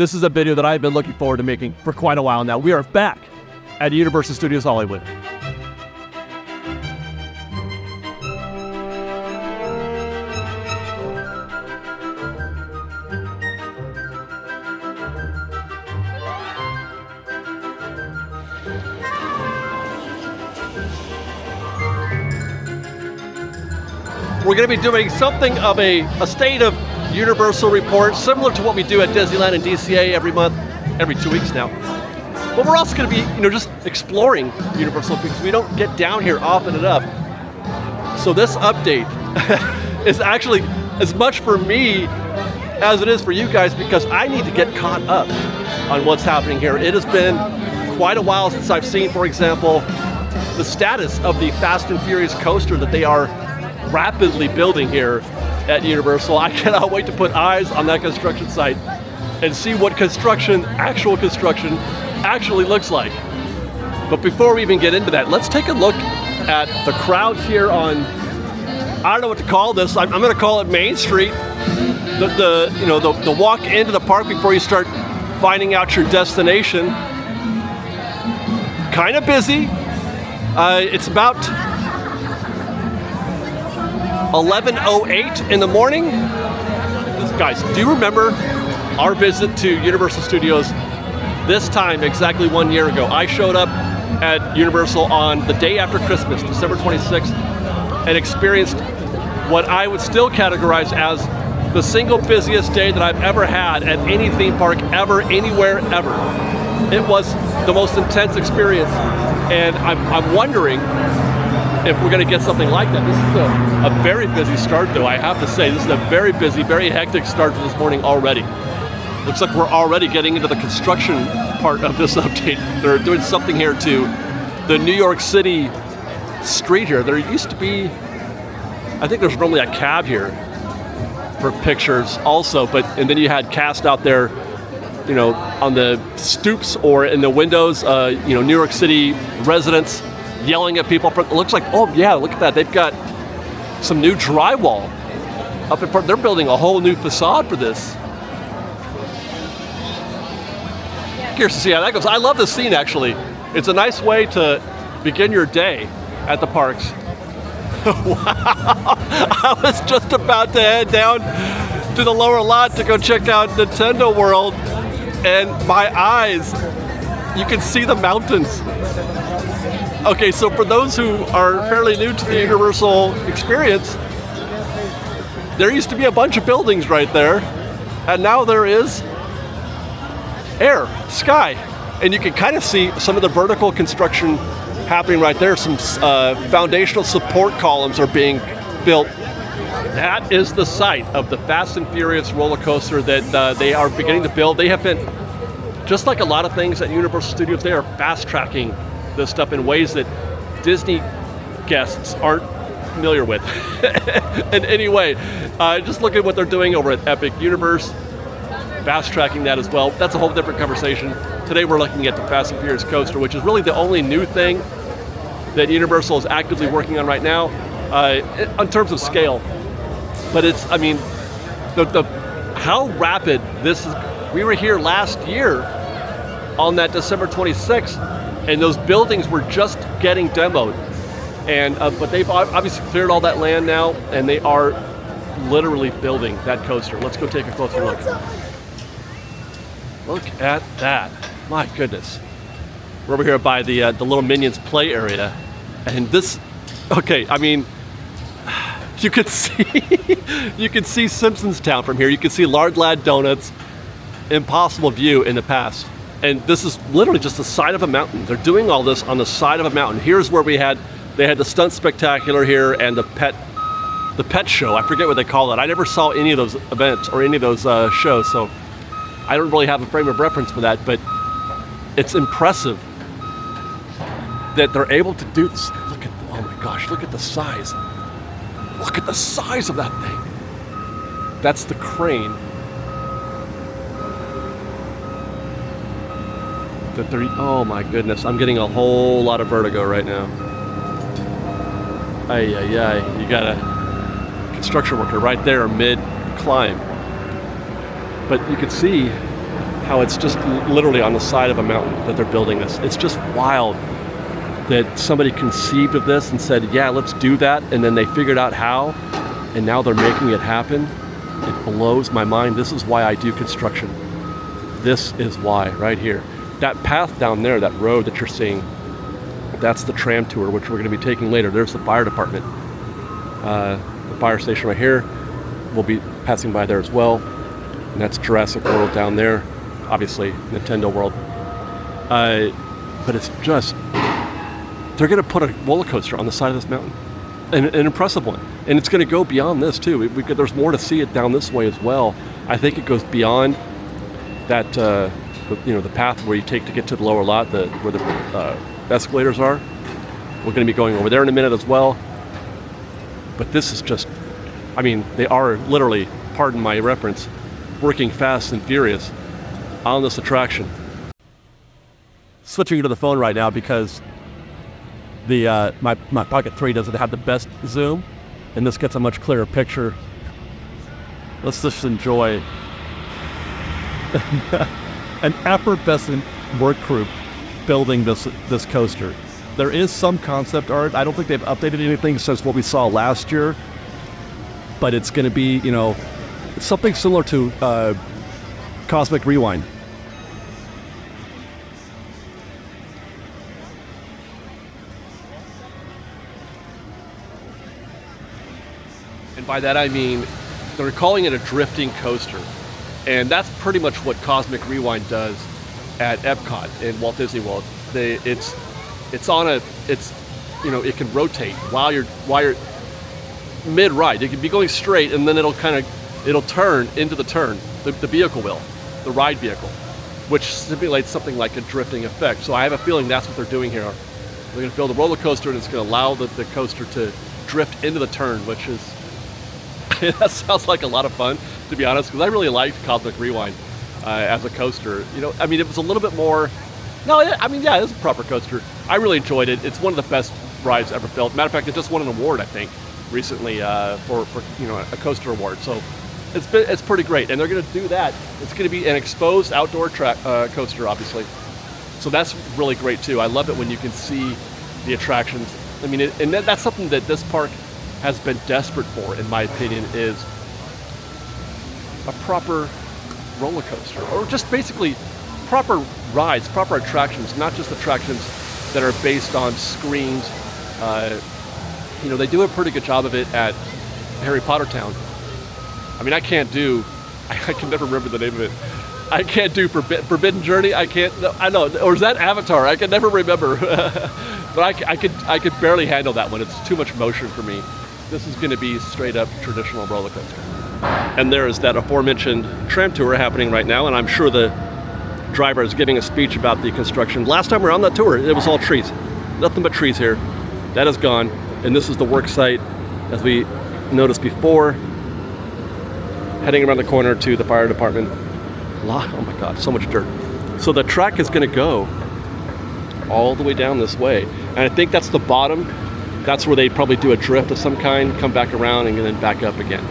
This is a video that I've been looking forward to making for quite a while now. We are back at Universal Studios Hollywood. We're going to be doing something of a state of Universal report, similar to what we do at Disneyland and DCA every month, every 2 weeks now. But we're also going to be, just exploring Universal because we don't get down here often enough. So this update is actually as much for me as it is for you guys because I need to get caught up on what's happening here. It has been quite a while since I've seen, for example, the status of the Fast and Furious coaster that they are rapidly building here at Universal. I cannot wait to put eyes on that construction site and see what actual construction actually looks like. But before we even get into that, let's take a look at the crowds here on, I don't know what to call this. I'm going to call it Main Street. The walk into the park before you start finding out your destination. Kind of busy. It's about 11:08 in the morning. Guys, do you remember our visit to Universal Studios this time exactly 1 year ago? I showed up at Universal on the day after Christmas, December 26th, and experienced what I would still categorize as the single busiest day that I've ever had at any theme park ever, anywhere, ever. It was the most intense experience, and I'm wondering if we're going to get something like that. This is a very busy start, though, I have to say. This is a very busy, very hectic start to this morning already. Looks like we're already getting into the construction part of this update. They're doing something here to the New York City street here. There used to be, I think there's normally a cab here for pictures also, and then you had cast out there, on the stoops or in the windows, New York City residents yelling at people. It looks like, oh yeah, look at that. They've got some new drywall up in front. They're building a whole new facade for this. Curious to see how that goes. I love this scene, actually. It's a nice way to begin your day at the parks. Wow. I was just about to head down to the lower lot to go check out Nintendo World, and my eyes, you can see the mountains. Okay, so for those who are fairly new to the Universal experience, there used to be a bunch of buildings right there, and now there is air, sky, and you can kind of see some of the vertical construction happening right there. Some foundational support columns are being built. That is the site of the Fast and Furious roller coaster that they are beginning to build. They have been, just like a lot of things at Universal Studios, they are fast tracking this stuff in ways that Disney guests aren't familiar with. In any way, just look at what they're doing over at Epic Universe, fast tracking that as well. That's a whole different conversation. Today we're looking at the Fast and Furious coaster, which is really the only new thing that Universal is actively working on right now in terms of scale. But it's, how rapid this is. We were here last year on that December 26th, and those buildings were just getting demoed. And but they've obviously cleared all that land now, and they are literally building that coaster. Let's go take a closer look. Look at that. My goodness. We're over here by the little Minions play area. And this, you could see Simpsons Town from here. You can see Lard Lad Donuts, Impossible View in the past. And this is literally just the side of a mountain. They're doing all this on the side of a mountain. Here's where they had the stunt spectacular here and the pet show. I forget what they call it. I never saw any of those events or any of those shows, so I don't really have a frame of reference for that, but it's impressive that they're able to do this. Oh my gosh, look at the size. Look at the size of that thing. That's the crane. Oh my goodness, I'm getting a whole lot of vertigo right now. Ay, ay, ay. You got a construction worker right there mid-climb. But you can see how it's just literally on the side of a mountain that they're building this. It's just wild that somebody conceived of this and said, yeah, let's do that, and then they figured out how, and now they're making it happen. It blows my mind. This is why I do construction. This is why, right here. That path down there, that road that you're seeing, that's the tram tour, which we're going to be taking later. There's the fire department. The fire station right here. We'll be passing by there as well. And that's Jurassic World down there. Obviously, Nintendo World. But it's just, they're going to put a roller coaster on the side of this mountain. An impressive one. And it's going to go beyond this, too. There's more to see it down this way as well. I think it goes beyond that, the path where you take to get to the lower lot, where the escalators are. We're going to be going over there in a minute as well. But this is just, they are literally, pardon my reference, working fast and furious on this attraction. Switching to the phone right now because the my Pocket 3 doesn't have the best zoom, and this gets a much clearer picture. Let's just enjoy an effervescent work group building this coaster. There is some concept art. I don't think they've updated anything since what we saw last year, but it's going to be, something similar to Cosmic Rewind. And by that I mean, they're calling it a drifting coaster. And that's pretty much what Cosmic Rewind does at Epcot in Walt Disney World. It can rotate while you're mid-ride. It can be going straight, and then it'll turn into the turn. The vehicle will, the ride vehicle, which simulates something like a drifting effect. So I have a feeling that's what they're doing here. They're going to build a roller coaster, and it's going to allow the coaster to drift into the turn, which is that sounds like a lot of fun, to be honest, because I really liked Cosmic Rewind as a coaster. It was a little bit more. Yeah, it is a proper coaster. I really enjoyed it. It's one of the best rides ever built. Matter of fact, it just won an award, I think, recently for a coaster award. So it's pretty great, and they're going to do that. It's going to be an exposed outdoor coaster, obviously. So that's really great too. I love it when you can see the attractions. And that's something that this park has been desperate for, in my opinion, is a proper roller coaster, or just basically proper rides, proper attractions, not just attractions that are based on screens. They do a pretty good job of it at Harry Potter Town. I can never remember the name of it. I can't do Forbidden Journey. I know, or is that Avatar? I can never remember. But I could barely handle that one. It's too much motion for me. This is going to be straight up traditional roller coaster. And there is that aforementioned tram tour happening right now, and I'm sure the driver is giving a speech about the construction. Last time we were on that tour, it was all trees. Nothing but trees here. That is gone, and this is the work site, as we noticed before. Heading around the corner to the fire department. Oh my God, so much dirt. So the track is going to go all the way down this way, and I think that's the bottom. That's where they probably do a drift of some kind, come back around, and then back up again.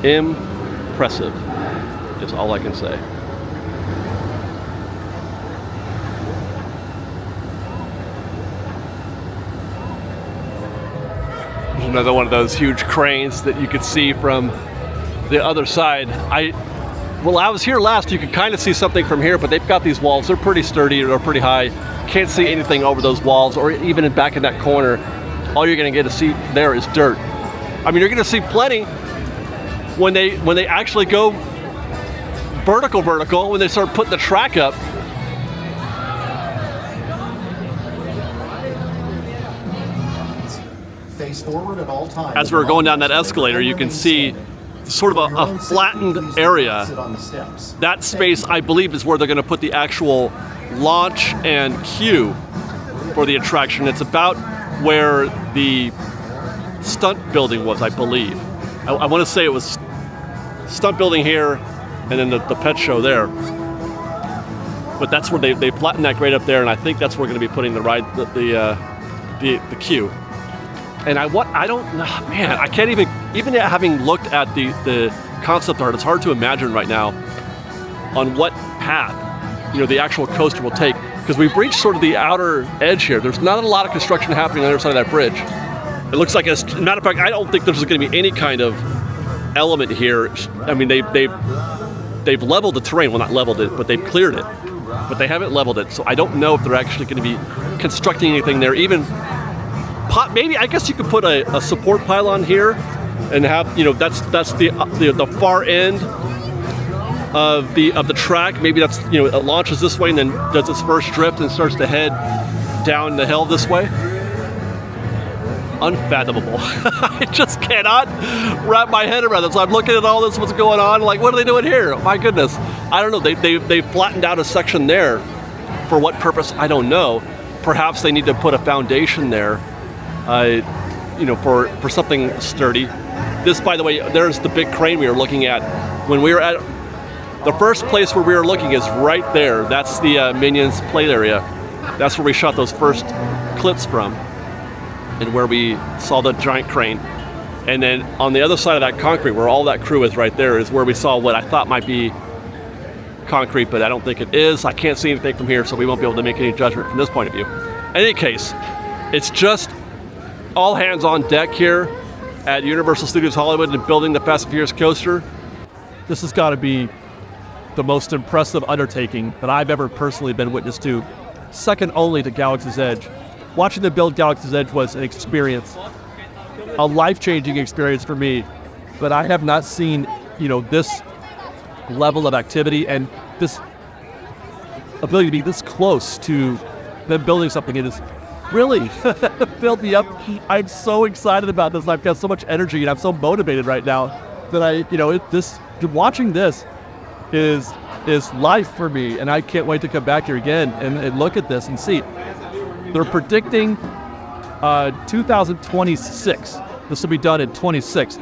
Impressive is all I can say. There's another one of those huge cranes that you could see from the other side. I was here last, you could kind of see something from here, but they've got these walls. They're pretty sturdy, they're pretty high. Can't see anything over those walls, or even back in that corner. All you're going to get to see there is dirt. You're going to see plenty when they actually go vertical, when they start putting the track up. Face forward at all times. As we're going down that escalator, you can see sort of a flattened area. That space, I believe, is where they're going to put the actual launch and queue for the attraction. It's about where the stunt building was, I believe. I want to say it was stunt building here, and then the pet show there. But that's where they flattened that grade up there, and I think that's where we're going to be putting the ride, the queue. And I don't know, man, I can't even having looked at the concept art, it's hard to imagine right now on what path, the actual coaster will take. Because we've reached sort of the outer edge here. There's not a lot of construction happening on the other side of that bridge. It looks like, as a matter of fact, I don't think there's going to be any kind of element here. I mean, they've leveled the terrain. Well, not leveled it, but they've cleared it. But they haven't leveled it, so I don't know if they're actually going to be constructing anything there. Even maybe, I guess you could put a support pylon here and have, that's the far end of the track. Maybe that's, it launches this way and then does its first drift and starts to head down the hill this way. Unfathomable. I just cannot wrap my head around this. So I'm looking at all this, what's going on, like, what are they doing here? My goodness. I don't know. They flattened out a section there. For what purpose? I don't know. Perhaps they need to put a foundation there, for something sturdy. This, by the way, there's the big crane we were looking at. When we were at the first place where we were looking is right there. That's the Minions play area. That's where we shot those first clips from, and where we saw the giant crane. And then on the other side of that concrete, where all that crew is right there, is where we saw what I thought might be concrete, but I don't think it is. I can't see anything from here, so we won't be able to make any judgment from this point of view. In any case, it's just all hands on deck here at Universal Studios Hollywood and building the Fast and Furious coaster. This has got to be the most impressive undertaking that I've ever personally been witness to, second only to Galaxy's Edge. Watching them build Galaxy's Edge was an experience, a life-changing experience for me, but I have not seen, this level of activity and this ability to be this close to them building something. It is really filled me up. I'm so excited about this. I've got so much energy and I'm so motivated right now that watching this is life for me, and I can't wait to come back here again and look at this and see. They're predicting 2026. This will be done in 26.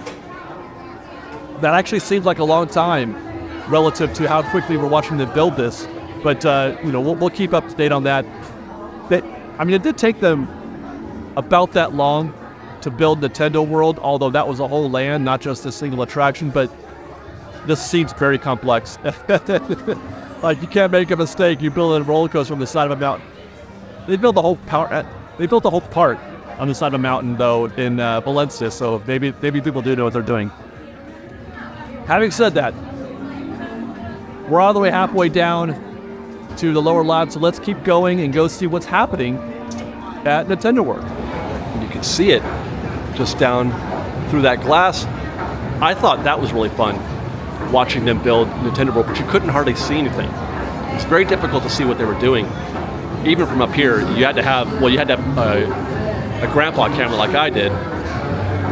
That actually seems like a long time relative to how quickly we're watching them build this. But we'll keep up to date on that. It did take them about that long to build Nintendo World, although that was a whole land, not just a single attraction. But this seems very complex. Like, you can't make a mistake. You build a roller coaster on the side of a mountain. They built the whole part on the side of a mountain, though, in Valencia. So maybe people do know what they're doing. Having said that, we're all the way halfway down to the lower lab, so let's keep going and go see what's happening at Nintendo World. And you can see it just down through that glass. I thought that was really fun, watching them build Nintendo World, but you couldn't hardly see anything. It's very difficult to see what they were doing. Even from up here, you had to have a grandpa camera like I did,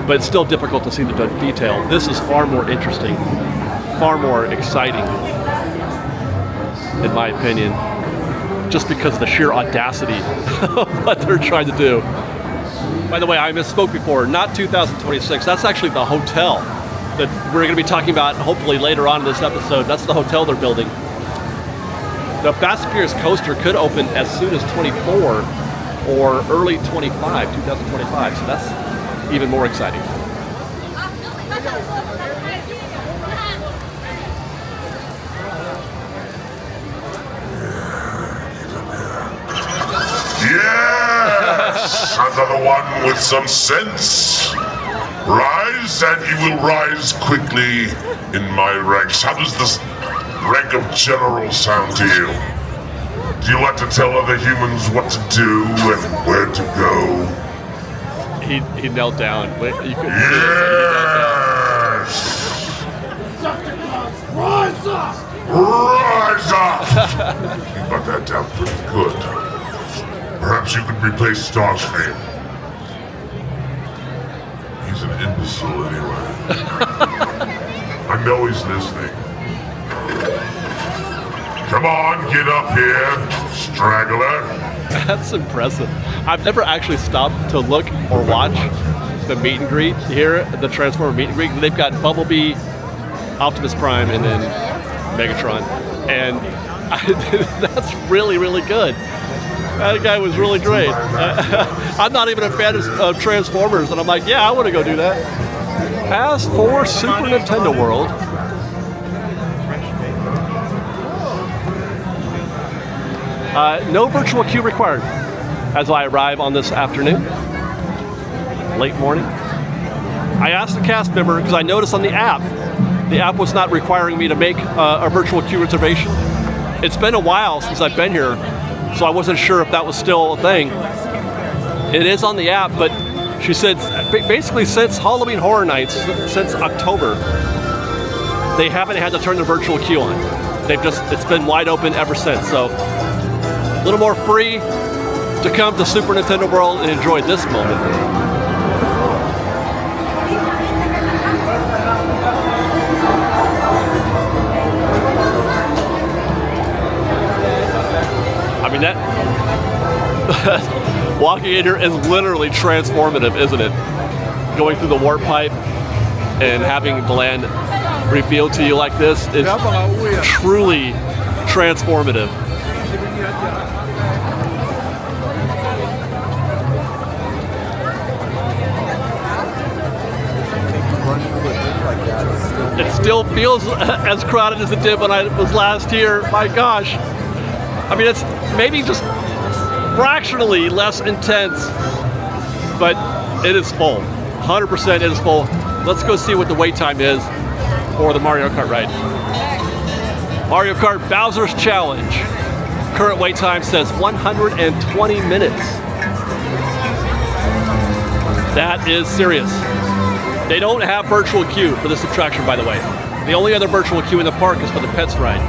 but it's still difficult to see the detail. This is far more interesting, far more exciting, in my opinion, just because of the sheer audacity of what they're trying to do. By the way, I misspoke before, not 2026, that's actually the hotel that we're going to be talking about hopefully later on in this episode. That's the hotel they're building. The Fast and Furious coaster could open as soon as 24 or early 2025, so that's even more exciting. Yes! Another one with some sense. Rise, and you will rise quickly in my ranks. How does this rank of general sound to you? Do you like to tell other humans what to do and where to go? He knelt down. You couldn't yes! Rise up! Rise up! You got that down pretty good. Perhaps you could replace Starscream. He's an imbecile anyway. I know he's listening. Come on, get up here, straggler. That's impressive. I've never actually stopped to look or watch the meet and greet here, the Transformer meet and greet. They've got Bumblebee, Optimus Prime, and then Megatron. And that's really, really good. That guy was really great. I'm not even a fan of Transformers, and I'm like, yeah, I want to go do that. As for Super Nintendo World, No virtual queue required as I arrive on this afternoon, late morning. I asked the cast member, because I noticed on the app was not requiring me to make a virtual queue reservation. It's been a while since I've been here, so I wasn't sure if that was still a thing. It is on the app, but she said basically since Halloween Horror Nights, since October, they haven't had to turn the virtual queue on. It's been wide open ever since. So a little more free to come to Super Nintendo World and enjoy this moment. I mean, that walking in here is literally transformative, isn't it? Going through the warp pipe and having the land revealed to you like this is truly transformative. It still feels as crowded as it did when I was last here. My gosh. I mean, it's maybe just fractionally less intense, but it is full. 100% it is full. Let's go see what the wait time is for the Mario Kart ride. Mario Kart Bowser's Challenge. Current wait time says 120 minutes. That is serious. They don't have virtual queue for this attraction, by the way. The only other virtual queue in the park is for the Pets ride.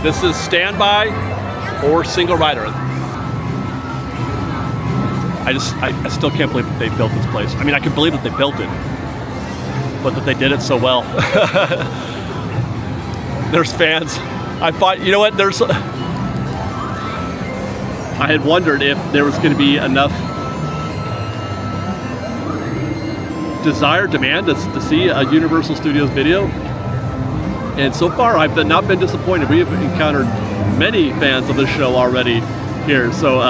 This is standby or single rider. I still can't believe that they built this place. I mean, I can believe that they built it, but that they did it so well. There's fans. I thought, you know what? I had wondered if there was going to be enough desired demand to see a Universal Studios video, and so far I've not been disappointed. We have encountered many fans of the show already here, so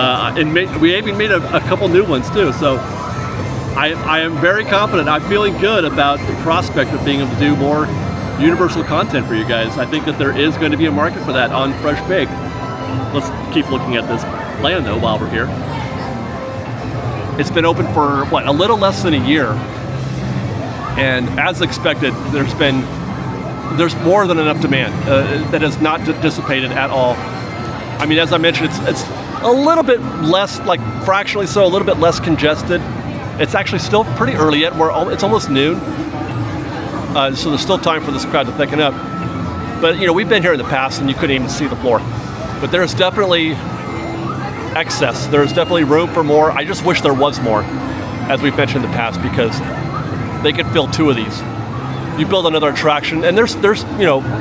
we even made a couple new ones too, so I am very confident. I'm feeling good about the prospect of being able to do more Universal content for you guys. I think that there is going to be a market for that on Fresh Bake. Let's keep looking at this land though while we're here. It's been open for what, a little less than a year, and as expected, there's more than enough demand that has not dissipated at all. I mean, as I mentioned, it's a little bit less, like fractionally so, a little bit less congested. It's actually still pretty early yet. It's almost noon, so there's still time for this crowd to thicken up. But you know, we've been here in the past, and you couldn't even see the floor. But there's definitely excess. There's definitely room for more. I just wish there was more, as we've mentioned in the past, because they could fill 2 of these. You build another attraction, and there's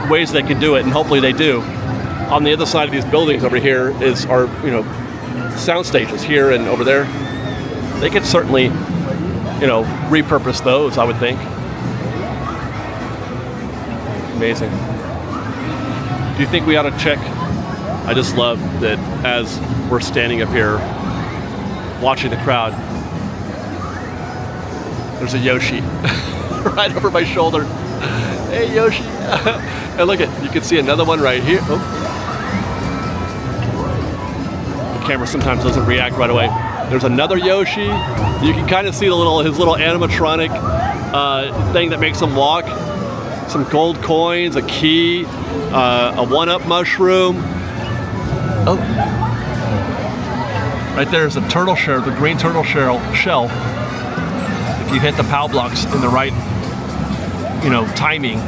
ways they can do it, and hopefully they do. On the other side of these buildings over here are sound stages here and over there. They could certainly repurpose those, I would think. Amazing. Do you think we ought to check? I just love that as we're standing up here watching the crowd, there's a Yoshi right over my shoulder. Hey, Yoshi. And look you can see another one right here. Oh. The camera sometimes doesn't react right away. There's another Yoshi. You can kind of see his little animatronic thing that makes him walk. Some gold coins, a key, a one-up mushroom. Oh. Right there's a turtle shell, the green turtle shell. If you hit the POW blocks in the right, timing,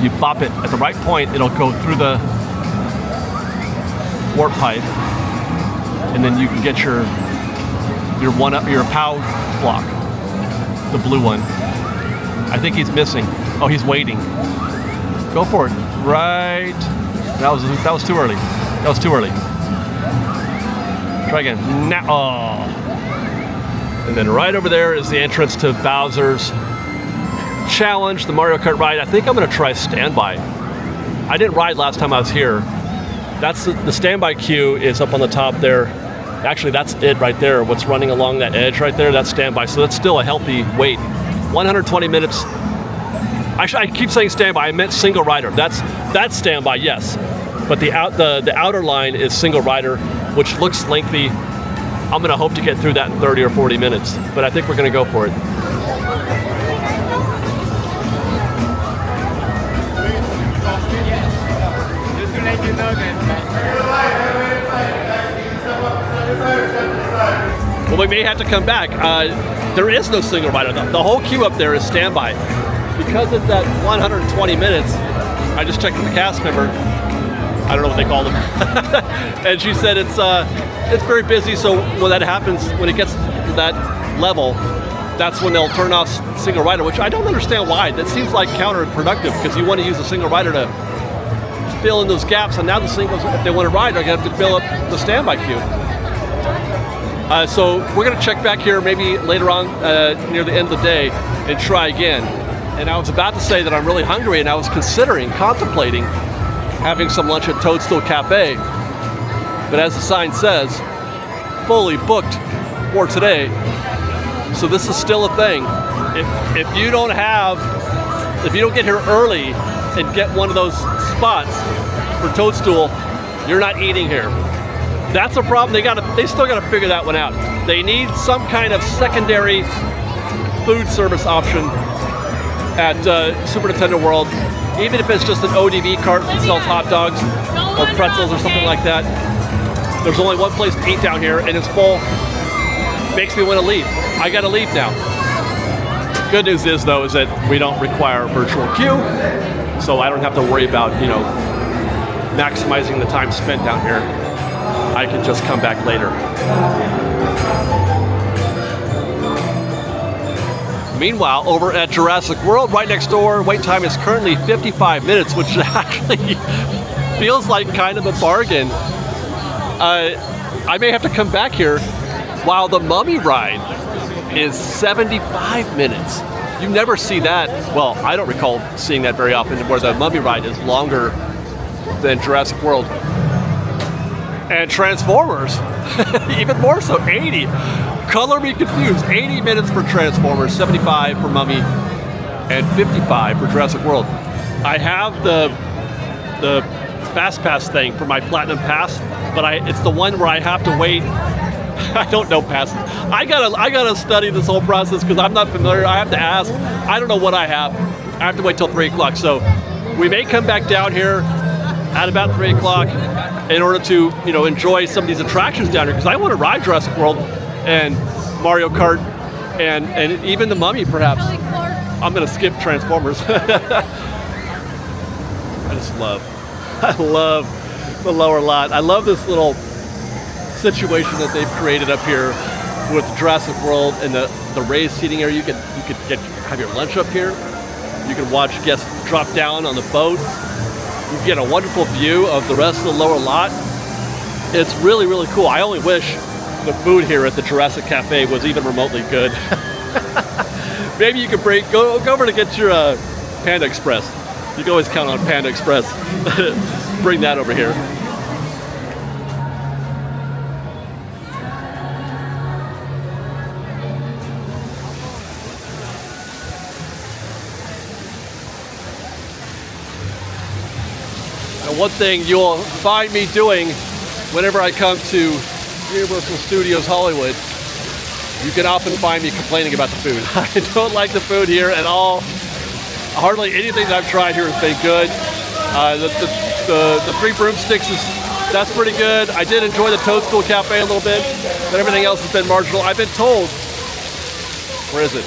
you bop it at the right point, it'll go through the warp pipe, and then you can get your POW block, the blue one. I think he's missing. Oh, he's waiting. Go for it. Right. That was too early. That was too early. Try again. Now. Oh. And then right over there is the entrance to Bowser's Challenge, the Mario Kart ride. I think I'm going to try standby. I didn't ride last time I was here. That's the standby queue is up on the top there. Actually, that's it right there. What's running along that edge right there, that's standby. So that's still a healthy wait. 120 minutes. Actually, I keep saying standby. I meant single rider. That's standby, yes. But the outer line is single rider, which looks lengthy. I'm going to hope to get through that in 30 or 40 minutes, but I think we're going to go for it. Well, we may have to come back. There is no single rider. The whole queue up there is standby. Because it's at 120 minutes, I just checked with the cast member. I don't know what they call them. And she said it's very busy, so when that happens, when it gets to that level, that's when they'll turn off single rider, which I don't understand why. That seems like counterproductive, because you want to use a single rider to fill in those gaps, and now the singles, if they want to ride, they're going to have to fill up the standby queue. So we're going to check back here maybe later on near the end of the day and try again. And I was about to say that I'm really hungry, and I was contemplating having some lunch at Toadstool Cafe. But as the sign says, fully booked for today. So this is still a thing. If you don't get here early and get one of those spots for Toadstool, you're not eating here. That's a problem. They still got to figure that one out. They need some kind of secondary food service option at Super Nintendo World, even if it's just an ODV cart that sells hot dogs or pretzels or something like that. There's only one place to eat down here, and it's full. Makes me want to leave. I got to leave now. Good news is, though, is that we don't require a virtual queue, so I don't have to worry about, maximizing the time spent down here. I can just come back later. Meanwhile, over at Jurassic World, right next door, wait time is currently 55 minutes, which actually feels like kind of a bargain. I may have to come back here while the Mummy ride is 75 minutes. You never see that. Well, I don't recall seeing that very often, where the Mummy ride is longer than Jurassic World. And Transformers, even more so, 80. Color me confused. 80 minutes for Transformers, 75 for Mummy, and 55 for Jurassic World. I have the Fast Pass thing for my Platinum Pass, but it's the one where I have to wait. I don't know passes. I gotta study this whole process because I'm not familiar. I have to ask. I don't know what I have. I have to wait till 3 o'clock. So we may come back down here at about 3 o'clock in order to enjoy some of these attractions down here, because I want to ride Jurassic World and Mario Kart and even the Mummy, perhaps. I'm gonna skip Transformers. I love the lower lot. I love this little situation that they've created up here with Jurassic World and the raised seating area. You could have your lunch up here. You can watch guests drop down on the boat. You get a wonderful view of the rest of the lower lot. It's really, really cool. I only wish the food here at the Jurassic Cafe was even remotely good. Maybe you could go over to get your Panda Express. You can always count on Panda Express. Bring that over here. And one thing you'll find me doing whenever I come to Universal Studios Hollywood, you can often find me complaining about the food. I don't like the food here at all. Hardly anything that I've tried here has been good. The three broomsticks that's pretty good. I did enjoy the Toadstool Cafe a little bit, but everything else has been marginal. I've been told, where is it?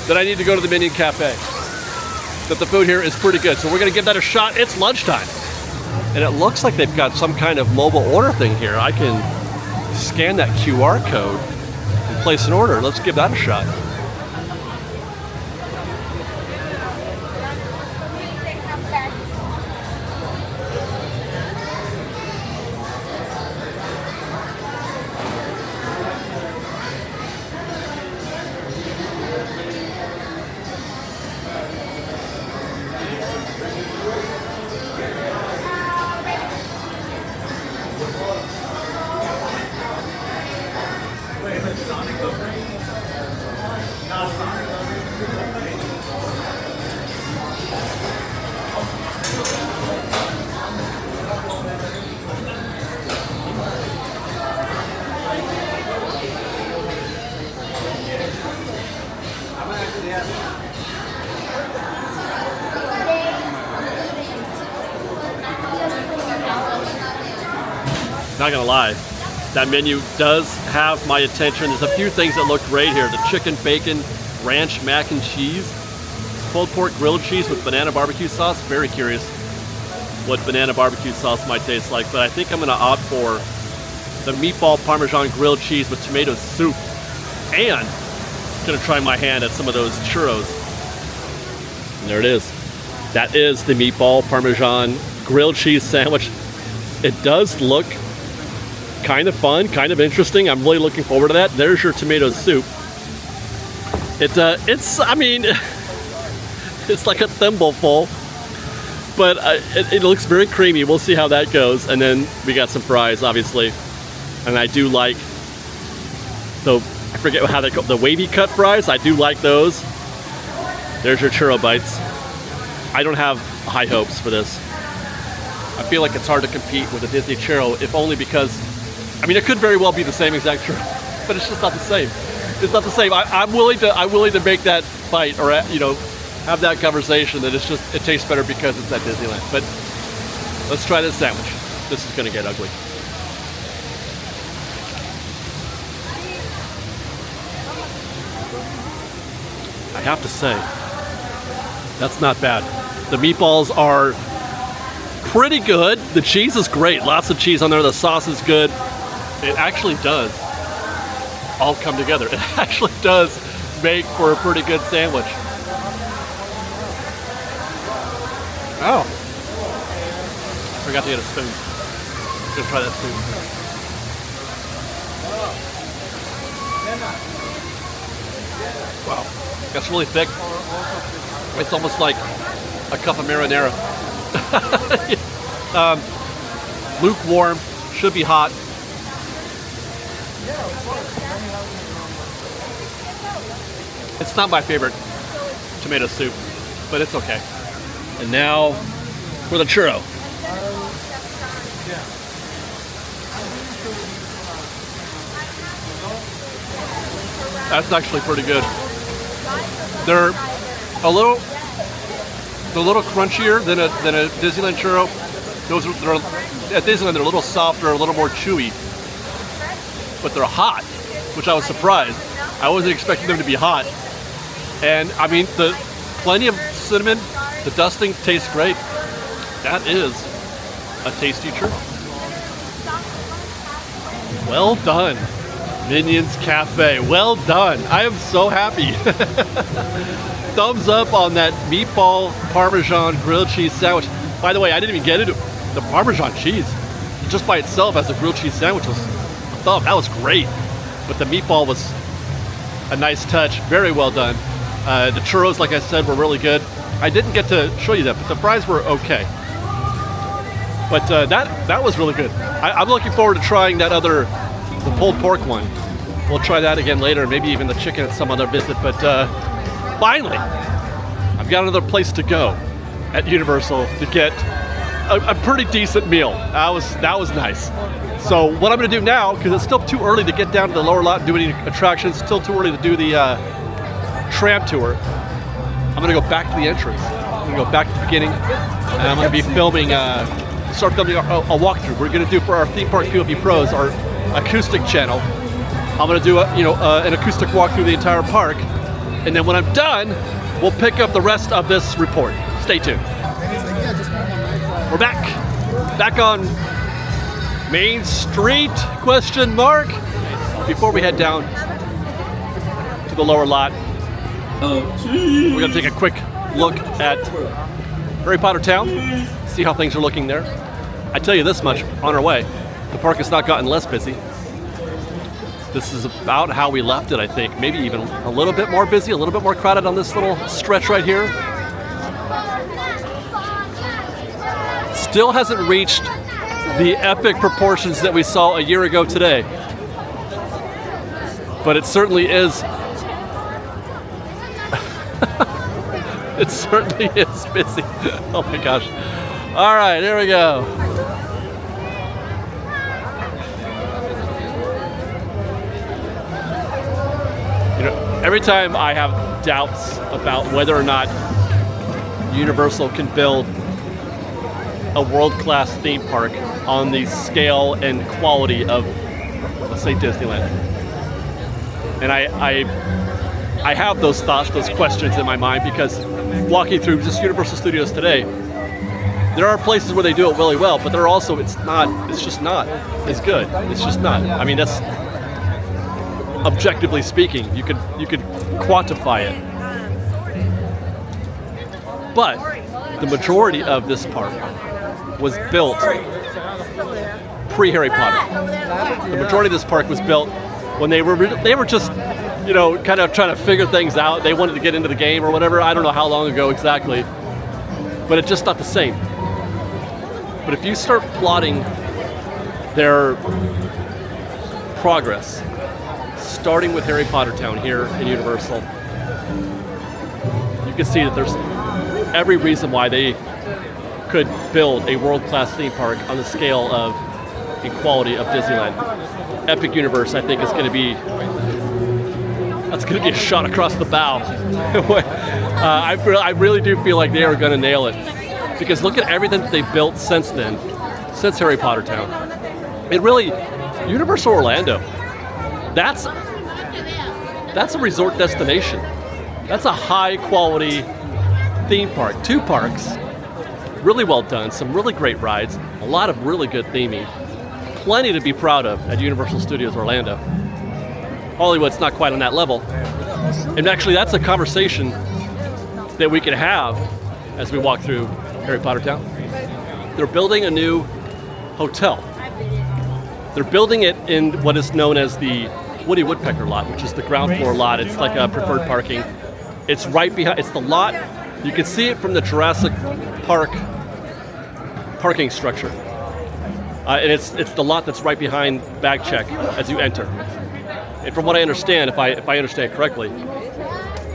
That I need to go to the Minion Cafe. That the food here is pretty good, so we're gonna give that a shot. It's lunchtime, and it looks like they've got some kind of mobile order thing here. I can scan that QR code and place an order. Let's give that a shot. not gonna lie, that menu does have my attention. There's a few things that look great here. The chicken bacon ranch mac and cheese, pulled pork grilled cheese with banana barbecue sauce. Very curious what banana barbecue sauce might taste like, but I think I'm gonna opt for the meatball parmesan grilled cheese with tomato soup, and gonna try my hand at some of those churros. And there it is. That is the meatball parmesan grilled cheese sandwich. It does look kind of fun, kind of interesting. I'm really looking forward to that. There's your tomato soup. It's I mean, it's like a thimbleful, but it looks very creamy. We'll see how that goes. And then we got some fries, obviously. And I do like I forget how they go, the wavy cut fries. I do like those. There's your churro bites. I don't have high hopes for this. I feel like it's hard to compete with a Disney churro, if only because, I mean, it could very well be the same exact churro, but it's just not the same. It's not the same. I'm willing to make that fight, or have that conversation that it tastes better because it's at Disneyland. But let's try this sandwich. This is gonna get ugly. I have to say, that's not bad. The meatballs are pretty good. The cheese is great. Lots of cheese on there. The sauce is good. It actually does all come together. It actually does make for a pretty good sandwich. Oh. Forgot to get a spoon. Gonna try that spoon. Wow. That's really thick. It's almost like a cup of marinara. Lukewarm, should be hot. It's not my favorite tomato soup, but it's okay. And now for the churro. That's actually pretty good. They're a little crunchier than a Disneyland churro. At Disneyland they're a little softer, a little more chewy, but they're hot, which I was surprised. I wasn't expecting them to be hot. And I mean, plenty of cinnamon. The dusting tastes great. That is a tasty churro. Well done, Minions Cafe. Well done. I am so happy. Thumbs up on that meatball parmesan grilled cheese sandwich. By the way, I didn't even get into the parmesan cheese. Just by itself as a grilled cheese sandwich was a thumb. That was great. But the meatball was a nice touch. Very well done. The churros, like I said, were really good. I didn't get to show you that, but the fries were okay. But that was really good. I'm looking forward to trying the pulled pork one. We'll try that again later, maybe even the chicken at some other visit. But finally, I've got another place to go at Universal to get a pretty decent meal. That was nice. So what I'm going to do now, because it's still too early to get down to the lower lot and do any attractions, still too early to do the tram tour, I'm going to go back to the entrance. I'm going to go back to the beginning, and I'm going to be start filming a walkthrough. We're going to do for our Theme Park POV Pros, our acoustic channel. I'm going to do an acoustic walk through the entire park, and then when I'm done, we'll pick up the rest of this report. Stay tuned. We're back on Main Street, ? Before we head down to the lower lot, we're going to take a quick look at Harry Potter Town, see how things are looking there. I tell you this much, on our way, the park has not gotten less busy. This is about how we left it, I think. Maybe even a little bit more busy, a little bit more crowded on this little stretch right here. Still hasn't reached the epic proportions that we saw a year ago today. But it certainly is. It certainly is busy. Oh my gosh. All right, here we go. Every time I have doubts about whether or not Universal can build a world-class theme park on the scale and quality of, let's say, Disneyland. And I have those thoughts, those questions in my mind, because walking through just Universal Studios today, there are places where they do it really well, but there are also, it's just not as good. It's just not. I mean, that's, objectively speaking, you could quantify it. But the majority of this park was built pre-Harry Potter. The majority of this park was built when they were just, kind of trying to figure things out. They wanted to get into the game or whatever. I don't know how long ago exactly, but it's just not the same. But if you start plotting their progress, starting with Harry Potter Town here in Universal, you can see that there's every reason why they could build a world-class theme park on the scale of and quality of Disneyland. Epic Universe, I think, is going to be a shot across the bow. I really do feel like they are going to nail it, because look at everything that they've built since then, since Harry Potter Town. It really, Universal Orlando, that's a resort destination. That's a high quality theme park. 2 parks, really well done, some really great rides, a lot of really good theming, plenty to be proud of at Universal Studios Orlando. Hollywood's not quite on that level. And actually, that's a conversation that we can have as we walk through Harry Potter Town. They're building a new hotel. They're building it in what is known as the Woody Woodpecker lot, which is the ground floor lot. It's like a preferred parking. It's right behind, it's the lot, you can see it from the Jurassic Park parking structure. And it's the lot that's right behind bag check as you enter. And from what I understand, if I understand correctly,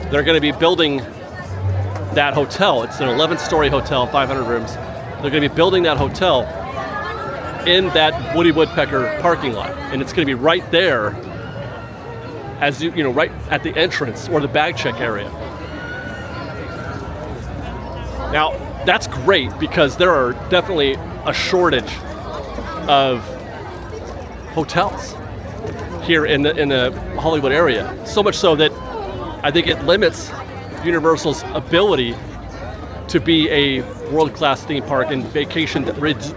they're going to be building that hotel. It's an 11-story hotel, 500 rooms. They're going to be building that hotel in that Woody Woodpecker parking lot, and it's going to be right there, as right at the entrance or the bag check area. Now, that's great, because there are definitely a shortage of hotels here in the Hollywood area. So much so that I think it limits Universal's ability to be a world-class theme park and vacation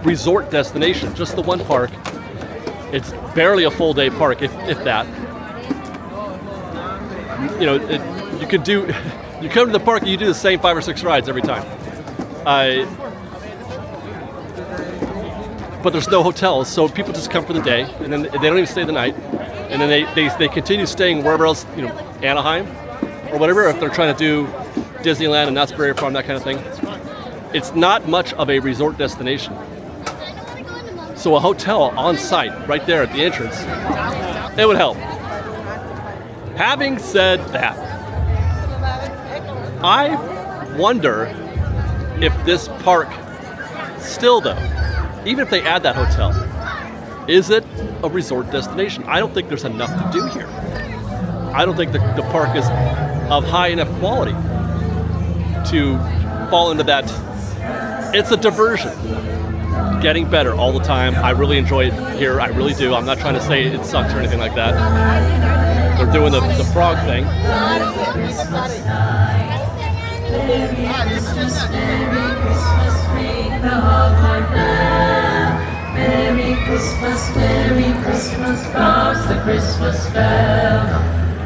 resort destination. Just the one park. It's barely a full-day park, if that. You come to the park and you do the same 5 or 6 rides every time. But there's no hotels, so people just come for the day, and then they don't even stay the night, and then they continue staying wherever else, Anaheim or whatever, if they're trying to do Disneyland and Knott's Berry Farm, that kind of thing. It's not much of a resort destination. So a hotel on site, right there at the entrance, it would help. Having said that, I wonder if this park still, though, even if they add that hotel, is it a resort destination? I don't think there's enough to do here. I don't think the park is of high enough quality to fall into that. It's a diversion. Getting better all the time. I really enjoy it here. I really do. I'm not trying to say it sucks or anything like that. They're doing the frog thing. Merry Christmas, bobs the Christmas bell.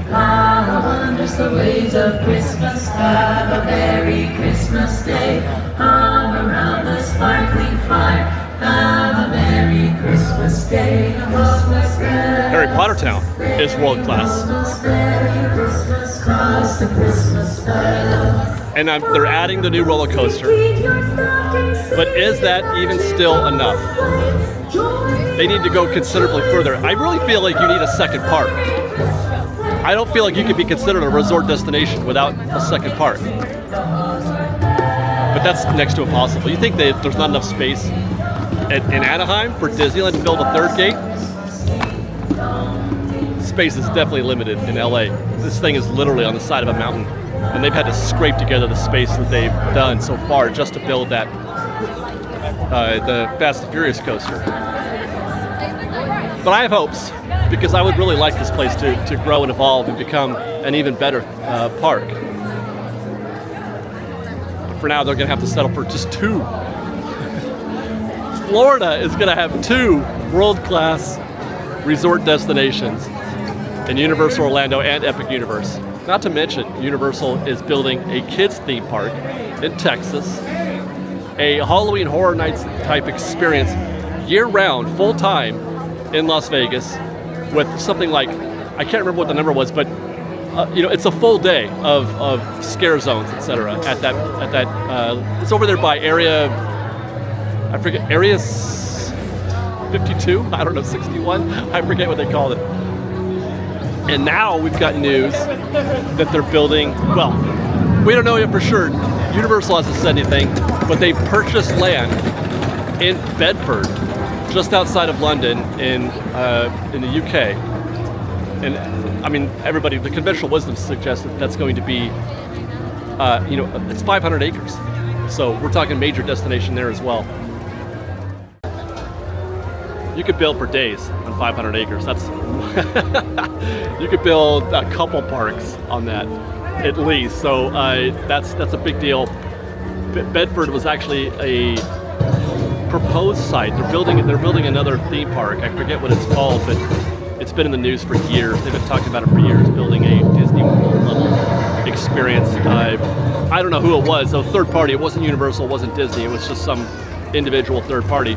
How wondrous the ways of Christmas, have a Merry Christmas Day. Hung around the sparkling fire, have a Merry Christmas Day. Harry Potter Town is world class. And they're adding the new roller coaster. But is that even still enough? They need to go considerably further. I really feel like you need a second park. I don't feel like you could be considered a resort destination without a second park. But that's next to impossible. You think that there's not enough space in Anaheim for Disneyland to build a 3rd gate? Space is definitely limited in LA. This thing is literally on the side of a mountain, and they've had to scrape together the space that they've done so far just to build that the Fast and Furious coaster. But I have hopes, because I would really like this place to grow and evolve and become an even better park. But for now, they're going to have to settle for just 2. Florida is going to have 2 world-class resort destinations in Universal Orlando and Epic Universe. Not to mention, Universal is building a kids theme park in Texas, a Halloween Horror Nights type experience year-round, full-time in Las Vegas, with something like, I can't remember what the number was, but it's a full day of scare zones, etc. At that it's over there by area, I forget, area 52, I don't know, 61, I forget what they call it. And now we've got news that they're building, well, we don't know yet for sure. Universal hasn't said anything, but they purchased land in Bedford, just outside of London in the UK. And I mean, everybody, the conventional wisdom suggests that that's going to be, it's 500 acres. So we're talking major destination there as well. You could build for days on 500 acres. That's you could build a couple parks on that, at least. So that's a big deal. Bedford was actually a proposed site. They're building another theme park. I forget what it's called, but it's been in the news for years. They've been talking about it for years, building a Disney World level experience. I don't know who it was. So third party. It wasn't Universal. It wasn't Disney. It was just some individual third party.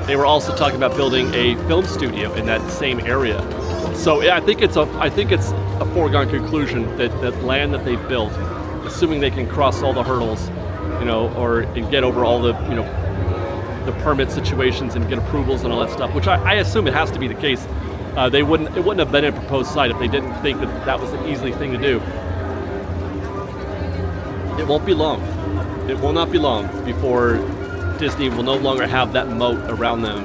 They were also talking about building a film studio in that same area. So yeah, I think it's a foregone conclusion that land that they've built, assuming they can cross all the hurdles, and get over all the the permit situations and get approvals and all that stuff, which I assume it has to be the case. It wouldn't have been a proposed site if they didn't think that was an easy thing to do. It won't be long. It will not be long before Disney will no longer have that moat around them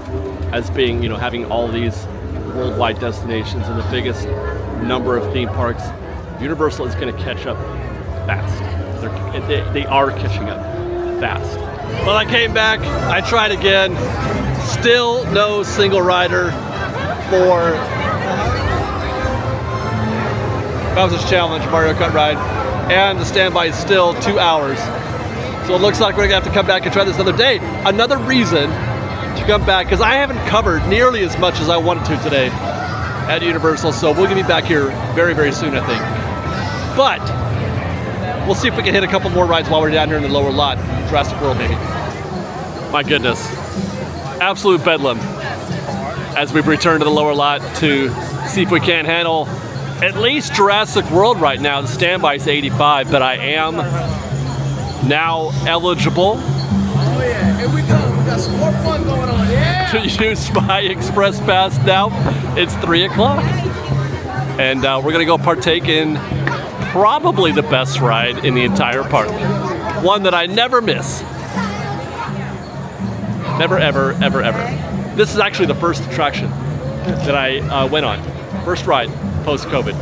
as being, having all these worldwide destinations and the biggest number of theme parks. Universal is going to catch up fast. They are catching up fast. Well, I came back, I tried again, still no single rider for Bowser's Challenge Mario Kart ride, and the standby is still 2 hours. So it looks like we're gonna have to come back and try this another day. Another reason to come back, because I haven't covered nearly as much as I wanted to today at Universal, so we're gonna be back here very, very soon, I think. But we'll see if we can hit a couple more rides while we're down here in the lower lot. Jurassic World, maybe. My goodness. Absolute bedlam as we've returned to the lower lot to see if we can't handle at least Jurassic World right now. The standby is 85, but I am now eligible Here we go. We got some more fun going on. Yeah. to use my Express Pass now. It's 3 o'clock. And we're going to go partake in probably the best ride in the entire park. One that I never miss. Never, ever, ever, ever. This is actually the first attraction that I went on. First ride post-COVID.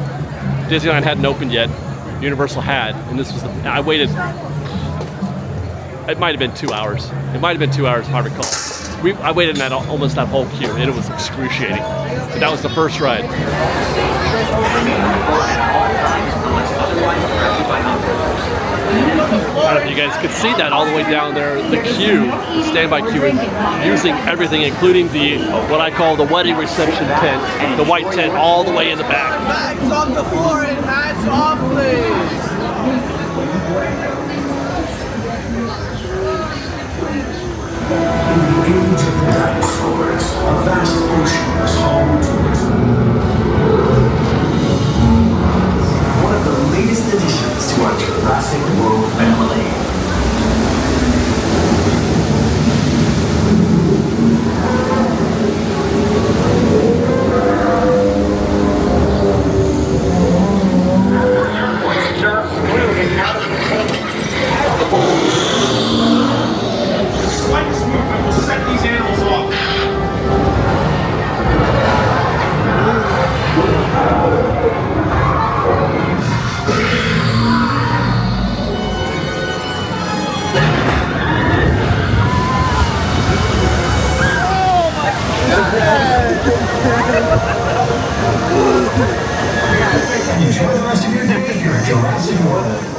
Disneyland hadn't opened yet. Universal had, and this was I waited. It might have been 2 hours. It might have been 2 hours if I recall. I waited in almost that whole queue, and it was excruciating. But that was the first ride. I don't know if you guys could see that all the way down there. The queue, the standby queue, is using everything, including what I call the wedding reception tent, the white tent, all the way in the back. Bags off the floor and hats off, please. In the age of the dinosaurs, a vast ocean was home to it. One of the latest additions to our Jurassic World family. Slightest movement will set these animals off. Enjoy the rest of your day here at Jurassic World.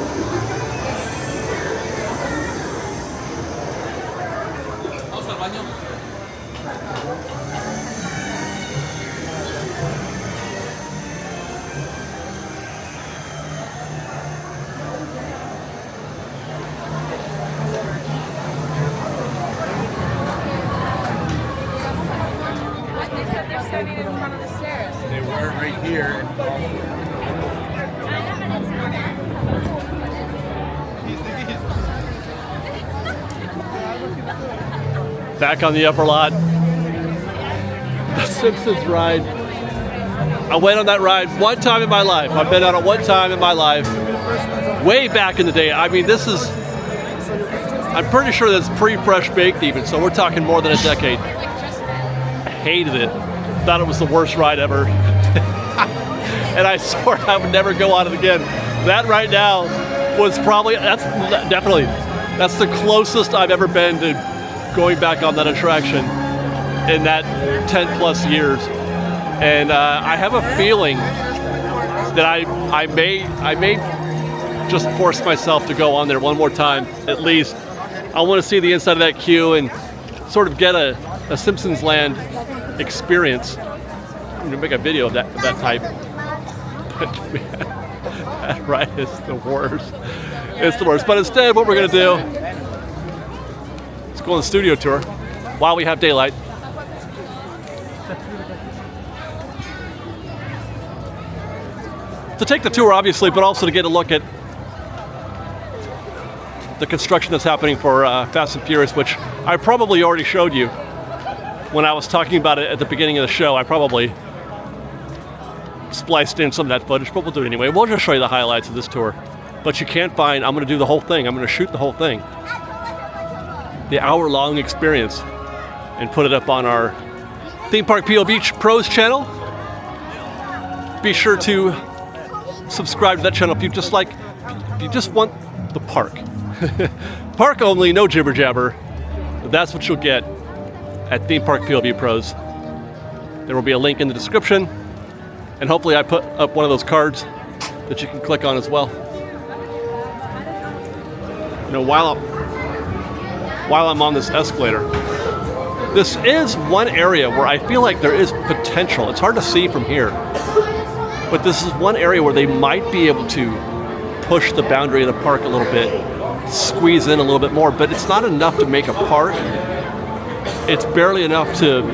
They said they're standing in front of the stairs. They were right here. Back on the upper lot. The Simpsons ride. I went on that ride one time in my life. I've been on it one time in my life. Way back in the day. I mean, this is, I'm pretty sure that's pre-fresh baked even, so we're talking more than a decade. I hated it. Thought it was the worst ride ever. And I swore I would never go on it again. That right now was probably, that's the closest I've ever been to going back on that attraction in that 10 plus years. And I have a feeling that I may just force myself to go on there one more time at least. I want to see the inside of that queue and sort of get a Simpsons Land experience. I'm gonna make a video of that type. But man, that ride is the worst. It's the worst. But instead, what we're gonna do, let's go on the studio tour while we have daylight. To take the tour, obviously, but also to get a look at the construction that's happening for Fast and Furious, which I probably already showed you when I was talking about it at the beginning of the show. I probably spliced in some of that footage, but we'll do it anyway. We'll just show you the highlights of this tour. But you can't find, I'm going to do the whole thing. I'm going to shoot the whole thing. The hour-long experience and put it up on our Theme Park POV Pros channel. Be sure to subscribe to that channel if you just want the park. Park only, no jibber jabber. That's what you'll get at Theme Park POV Pros. There will be a link in the description, and hopefully I put up one of those cards that you can click on as well. You know, while I'm on this escalator, this is one area where I feel like there is potential. It's hard to see from here, but this is one area where they might be able to push the boundary of the park a little bit, squeeze in a little bit more, but it's not enough to make a park. It's barely enough to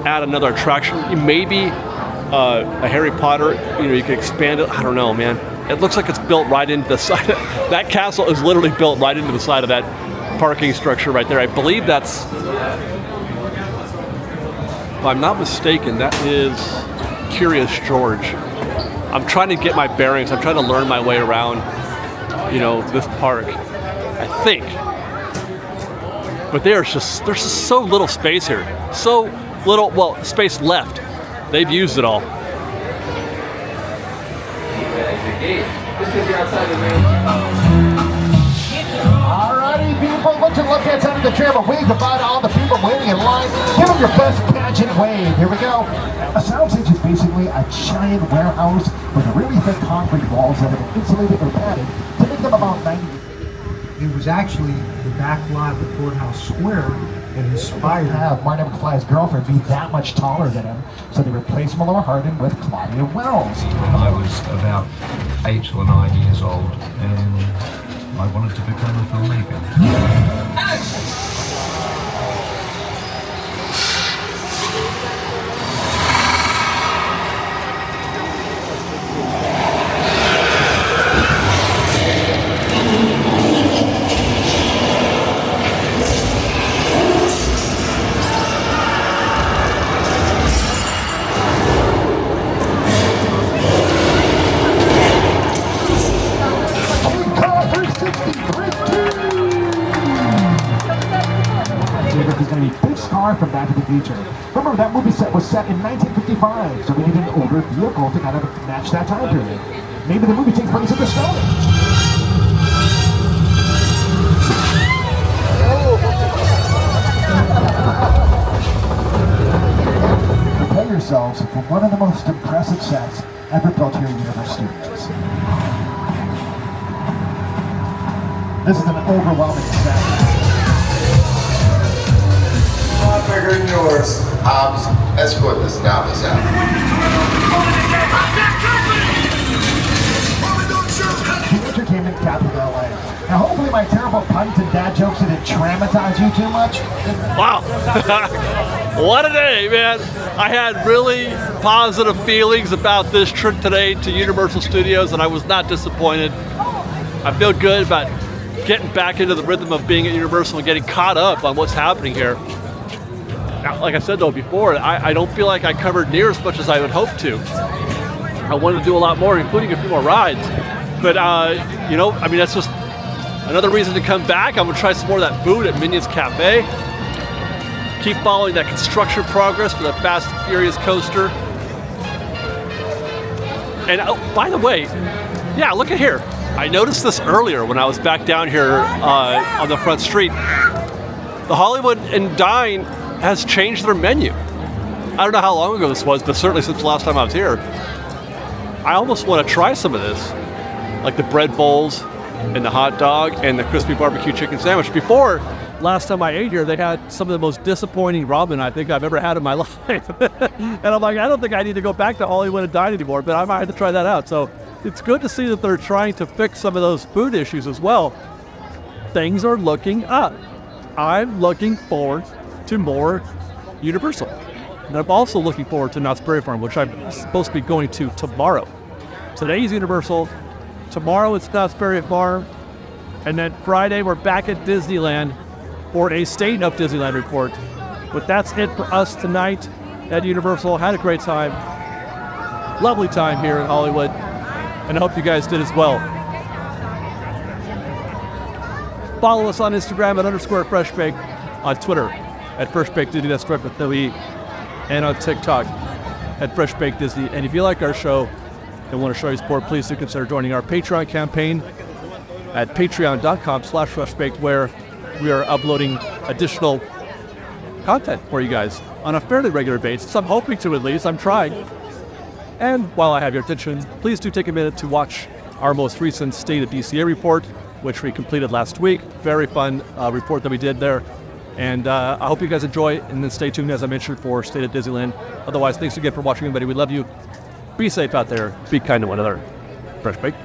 add another attraction. Maybe a Harry Potter, you could expand it. I don't know, man. It looks like it's built right into the side. That castle is literally built right into the side of that parking structure right there. I believe that's, if I'm not mistaken, that is Curious George. I'm trying to get my bearings. I'm trying to learn my way around, this park, I think. But there's just so little space here. So little, space left. They've used it all. Alrighty, people, look to the left-hand side of the trail. Wave goodbye to all the people waiting in line. Give them your best pageant wave. Here we go. A soundstage is basically a giant warehouse with really thick concrete walls that have been insulated or padded to make them about 90. It was actually the back lot of the courthouse square that inspired Have Marty McFly's girlfriend be that much taller than him, so they replaced Malora Hardin with Claudia Wells. I was about 8 or 9 years old, and I wanted to become a filmmaker. From Back to the Future. Remember, that movie was set in 1955, so we needed an older vehicle to kind of match that time period. Maybe the movie takes place in the Stone Age. Prepare ourselves for one of the most impressive sets ever built here at Universal Studios. This is an overwhelming set. Bigger than yours. Hobbs, escort this novice out. The entertainment capital of LA. Now hopefully my terrible puns and dad jokes didn't traumatize you too much. Wow. What a day, man. I had really positive feelings about this trip today to Universal Studios, and I was not disappointed. I feel good about getting back into the rhythm of being at Universal and getting caught up on what's happening here. Now, like I said though before, I don't feel like I covered near as much as I would hope to. I wanted to do a lot more, including a few more rides. But, you know, I mean, that's just another reason to come back. I'm gonna try some more of that food at Minions Cafe. Keep following that construction progress for the Fast and Furious coaster. And oh, by the way, yeah, look at here. I noticed this earlier when I was back down here on the front street. The Hollywood and Dine has changed their menu. I don't know how long ago this was, but certainly since the last time I was here. I almost want to try some of this, like the bread bowls and the hot dog and the crispy barbecue chicken sandwich. Before, last time I ate here, they had some of the most disappointing ramen I think I've ever had in my life. And I'm like, I don't think I need to go back to Hollywood and Dine anymore, but I might have to try that out. So it's good to see that they're trying to fix some of those food issues as well. Things are looking up. I'm looking forward to more Universal. And I'm also looking forward to Knott's Berry Farm, which I'm supposed to be going to tomorrow. Today's Universal. Tomorrow it's Knott's Berry Farm. And then Friday we're back at Disneyland for a State of Disneyland report. But that's it for us tonight at Universal. Had a great time. Lovely time here in Hollywood. And I hope you guys did as well. Follow us on Instagram at _FreshBaked, on Twitter at FreshBakedDisney, that's correct with no E, and on TikTok at FreshBakedDisney. And if you like our show and want to show your support, please do consider joining our Patreon campaign at patreon.com/FreshBaked, where we are uploading additional content for you guys on a fairly regular basis. I'm hoping to, at least. I'm trying. And while I have your attention, please do take a minute to watch our most recent State of DCA report, which we completed last week. Very fun report that we did there. And I hope you guys enjoy, and then stay tuned, as I mentioned, for State of Disneyland. Otherwise, thanks again for watching, everybody. We love you. Be safe out there. Be kind to one another. Fresh Baked.